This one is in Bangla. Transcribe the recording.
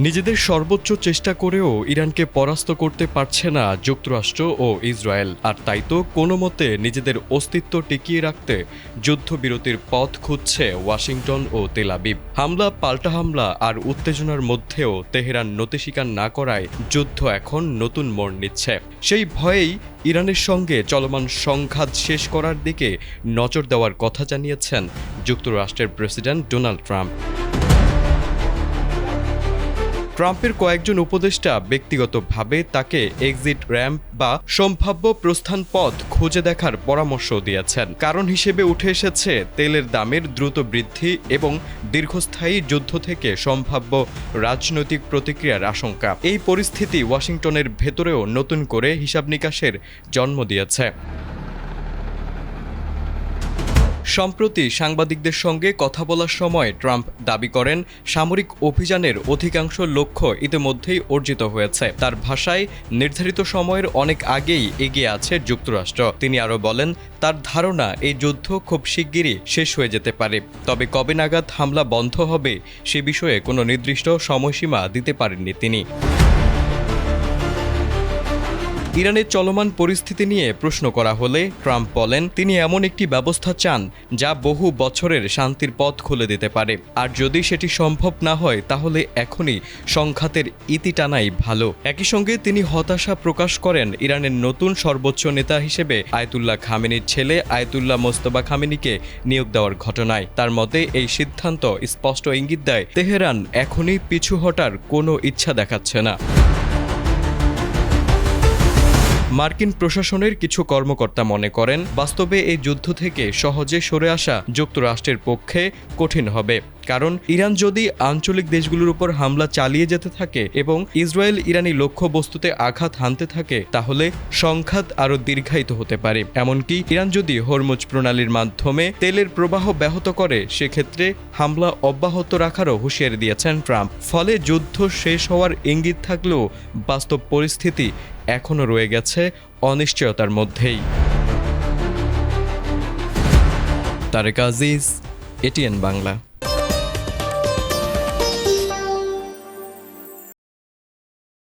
নিজেদের সর্বোচ্চ চেষ্টা করেও ইরানকে পরাস্ত করতে পারছে না যুক্তরাষ্ট্র ও ইসরায়েল, আর তাই তো কোনো মতে নিজেদের অস্তিত্ব টিকিয়ে রাখতে যুদ্ধবিরতির পথ খুঁজছে ওয়াশিংটন ও তেল আবিব। হামলা পাল্টা হামলা আর উত্তেজনার মধ্যেও তেহরান নতি স্বীকার না করায় যুদ্ধ এখন নতুন মোড় নিচ্ছে। সেই ভয়েই ইরানের সঙ্গে চলমান সংঘাত শেষ করার দিকে নজর দেওয়ার কথা জানিয়েছেন যুক্তরাষ্ট্রের প্রেসিডেন্ট ডোনাল্ড ট্রাম্প। ট্রাম্পের কয়েকজন উপদেষ্টা ব্যক্তিগতভাবে তাকে এক্সিট র্যাম্প বা সম্ভাব্য প্রস্থান পথ খুঁজে দেখার পরামর্শ দিয়েছেন। কারণ হিসেবে উঠে এসেছে তেলের দামের দ্রুত বৃদ্ধি এবং দীর্ঘস্থায়ী যুদ্ধ থেকে সম্ভাব্য রাজনৈতিক প্রতিক্রিয়ার আশঙ্কা। এই পরিস্থিতি ওয়াশিংটনের ভেতরেও নতুন করে হিসাব নিকাশের জন্ম দিয়েছে। সম্প্রতি সাংবাদিকদের সঙ্গে কথা বলার সময় ট্রাম্প দাবি করেন, সামরিক অভিযানের অধিকাংশ লক্ষ্য ইতিমধ্যেই অর্জিত হয়েছে। তার ভাষায়, নির্ধারিত সময়ের অনেক আগেই এগিয়ে আছে যুক্তরাষ্ট্র। তিনি আরও বলেন, তার ধারণা এই যুদ্ধ খুব শিগগিরই শেষ হয়ে যেতে পারে, তবে কবে নাগাদ হামলা বন্ধ হবে সে বিষয়ে কোনো নির্দিষ্ট সময়সীমা দিতে পারেননি তিনি। ইরানের চলমান পরিস্থিতি নিয়ে প্রশ্ন করা হলে ট্রাম্প বলেন, তিনি এমন একটি ব্যবস্থা চান যা বহু বছরের শান্তির পথ খুলে দিতে পারে, আর যদি সেটি সম্ভব না হয় তাহলে এখনই সংঘাতের ইতি টানাই ভালো। একই সঙ্গে তিনি হতাশা প্রকাশ করেন ইরানের নতুন সর্বোচ্চ নেতা হিসেবে আয়াতুল্লাহ খামেনির ছেলে আয়াতুল্লাহ মোস্তফা খামেনিকে নিয়োগ দেওয়ার ঘটনায়। তার মতে এই সিদ্ধান্ত স্পষ্ট ইঙ্গিত দেয় তেহরান এখনই পিছু হটার কোনো ইচ্ছা দেখাচ্ছে না। মার্কিন প্রশাসনের কিছু কর্মকর্তা মনে করেন, বাস্তবে এই যুদ্ধ থেকে সহজে সরে আসা যুক্তরাষ্ট্রের পক্ষে কঠিন হবে। কারণ ইরান যদি আঞ্চলিক দেশগুলোর উপর হামলা চালিয়ে যেতে থাকে এবং ইসরায়েল ইরানি লক্ষ্যবস্তুতে আঘাত হানতে থাকে, তাহলে সংঘাত আরও দীর্ঘায়িত হতে পারে। এমনকি ইরান যদি হরমুজ প্রণালীর মাধ্যমে তেলের প্রবাহ ব্যাহত করে, সেক্ষেত্রে হামলা অব্যাহত রাখারও হুঁশিয়ারি দিয়েছেন ট্রাম্প। ফলে যুদ্ধ শেষ হওয়ার ইঙ্গিত থাকলেও বাস্তব পরিস্থিতি এখনও রয়ে গেছে অনিশ্চয়তার মধ্যেই। তারেক আজিজ, এটিএন বাংলা।